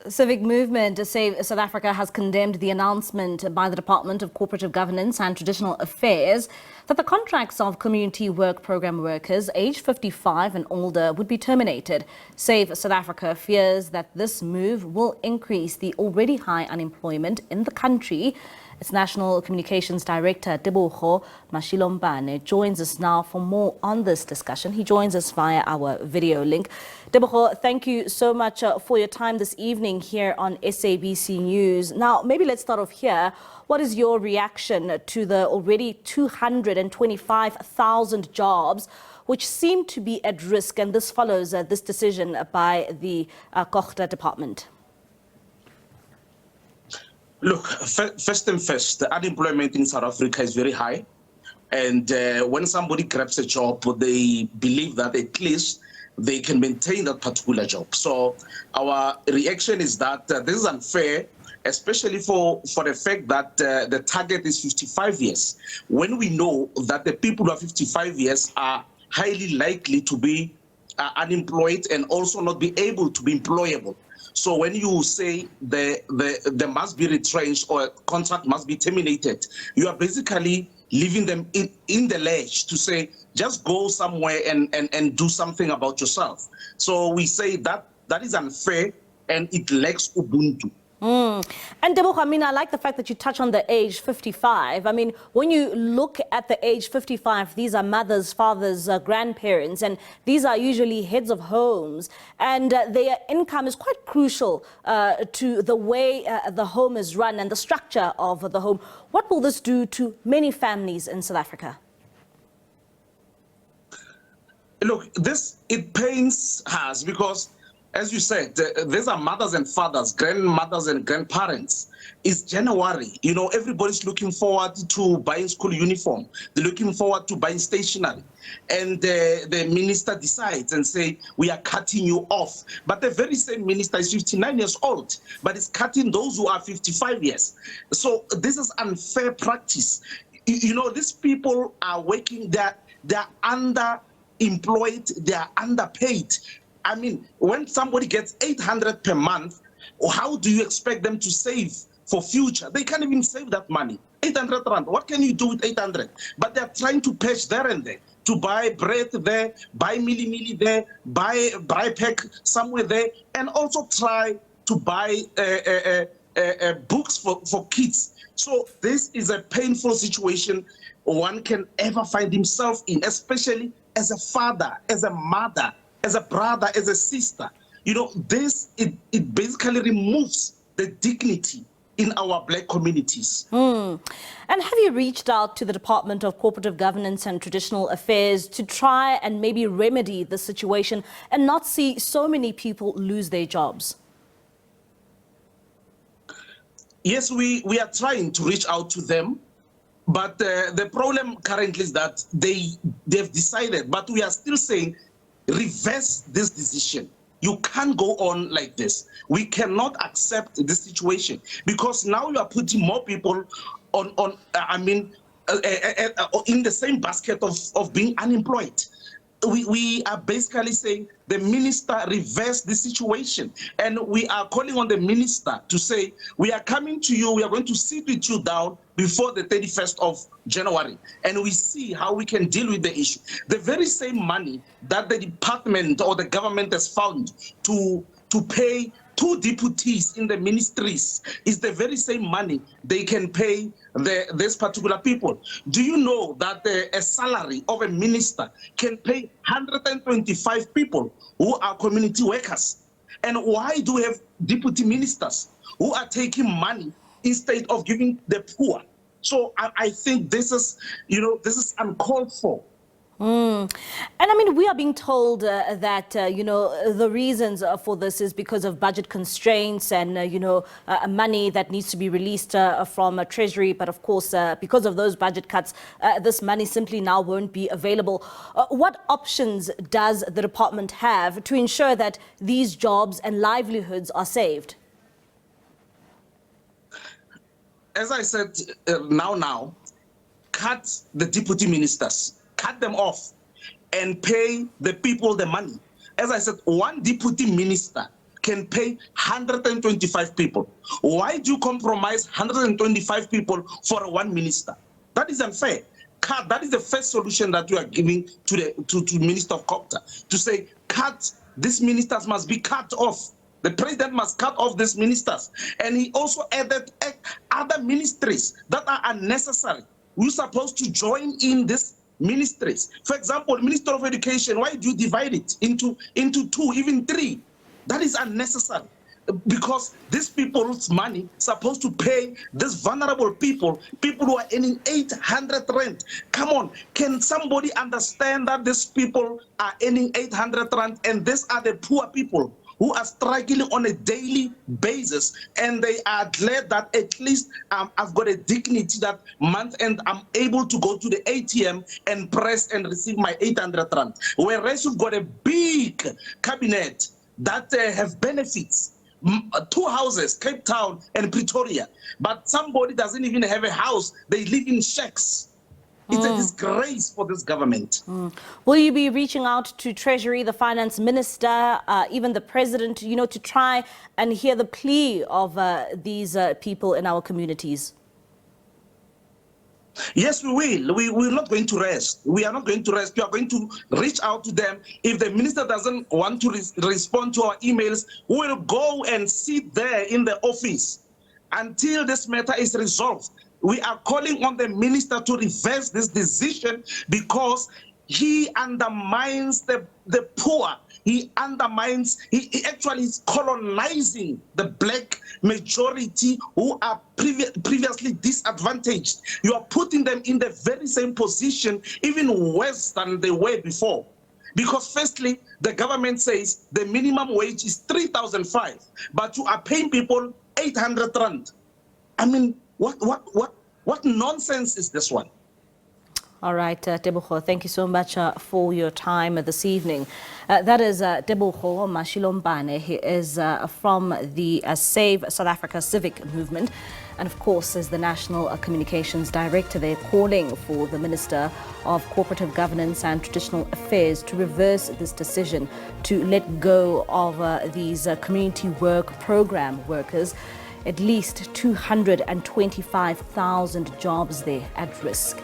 Civic movement to Save South Africa has condemned the announcement by the Department of Cooperative Governance and Traditional Affairs that the contracts of community work program workers aged 55 and older would be terminated. Save South Africa fears that this move will increase the already high unemployment in the country. Its National Communications Director, Tebogo Mashilompane, joins us now for more on this discussion. He joins us via our video link. Tebogo, thank you so much for your time this evening here on SABC News. Now, maybe let's start off here. What is your reaction to the already 225,000 jobs which seem to be at risk? And this follows this decision by the Cooperative department. Look, first and first, the unemployment in South Africa is very high. And when somebody grabs a job, they believe that at least they can maintain that particular job. So our reaction is that this is unfair, especially for the fact that the target is 55 years. When we know that the people who are 55 years are highly likely to be unemployed and also not be able to be employable. So when you say they must be retrenched or a contract must be terminated, you are basically leaving them in the ledge to say, just go somewhere and do something about yourself. So we say that is unfair and it lacks Ubuntu. And Tebogo, I mean, I like the fact that you touch on the age 55. I mean, when you look at the age 55, these are mothers, fathers, grandparents, and these are usually heads of homes. And their income is quite crucial to the way the home is run and the structure of the home. What will this do to many families in South Africa? Look, it pains us because, as you said, these are mothers and fathers, grandmothers and grandparents. It's January. You know, everybody's looking forward to buying school uniform. They're looking forward to buying stationery. And the minister decides and say, we are cutting you off. But the very same minister is 59 years old, but it's cutting those who are 55 years. So this is unfair practice. You know, these people are working, they're underemployed, they're underpaid. I mean, when somebody gets 800 per month, how do you expect them to save for future? They can't even save that money. 800 rand, what can you do with 800? But they're trying to patch there and there, to buy bread there, buy milli there, buy pack somewhere there, and also try to buy books for kids. So this is a painful situation one can ever find himself in, especially as a father, as a mother, as a brother, as a sister. You know, it basically removes the dignity in our black communities. And have you reached out to the Department of Cooperative Governance and Traditional Affairs to try and maybe remedy the situation and not see so many people lose their jobs? Yes, we are trying to reach out to them. But the problem currently is that they've decided, but we are still saying, reverse this decision. You can't go on like this. We cannot accept this situation because now you are putting more people in the same basket of being unemployed. We are basically saying the minister reverse the situation, and we are calling on the minister to say, we are coming to you, we are going to sit with you down before the 31st of January, and we see how we can deal with the issue. The very same money that the department or the government has found to pay 2 deputies in the ministries is the very same money they can pay this particular people. Do you know that a salary of a minister can pay 125 people who are community workers? And why do we have deputy ministers who are taking money instead of giving the poor? So I think this is, this is uncalled for. And I mean, we are being told that, the reasons for this is because of budget constraints and, money that needs to be released from Treasury. But of course, because of those budget cuts, this money simply now won't be available. What options does the department have to ensure that these jobs and livelihoods are saved? As I said, now, cut the deputy ministers. Cut them off and pay the people the money. As I said, one deputy minister can pay 125 people. Why do you compromise 125 people for one minister? That is unfair. That is the first solution that you are giving to the Minister of Culture, to say, these ministers must be cut off. The president must cut off these ministers. And he also added other ministries that are unnecessary. We're supposed to join in these ministries. For example, Minister of Education, why do you divide it into two, even three? That is unnecessary. Because these people's money supposed to pay these vulnerable people who are earning 800 rand. Come on, can somebody understand that these people are earning 800 rand and these are the poor people who are struggling on a daily basis, and they are glad that at least I've got a dignity that month end I'm able to go to the ATM and press and receive my 800 rand. Whereas you've got a big cabinet that have benefits. 2 houses, Cape Town and Pretoria, but somebody doesn't even have a house. They live in shacks. It's a disgrace for this government. Will you be reaching out to Treasury, the Finance Minister, even the President, to try and hear the plea of these people in our communities? Yes, we will. We're not going to rest. We are not going to rest. We are going to reach out to them. If the minister doesn't want to respond to our emails, we will go and sit there in the office until this matter is resolved. We are calling on the minister to reverse this decision because he undermines the poor. He actually is colonizing the black majority who are previously disadvantaged. You are putting them in the very same position, even worse than they were before. Because firstly, the government says the minimum wage is 3,500, but you are paying people 800 rand. I mean, what nonsense is this one? All right, Tebogo, thank you so much for your time this evening. That is Tebogo Mashilompane. He is from the Save South Africa Civic movement, and of course is the National Communications Director. They're calling for the Minister of Cooperative Governance and Traditional Affairs to reverse this decision to let go of these community work program workers. At least 225,000 jobs there at risk.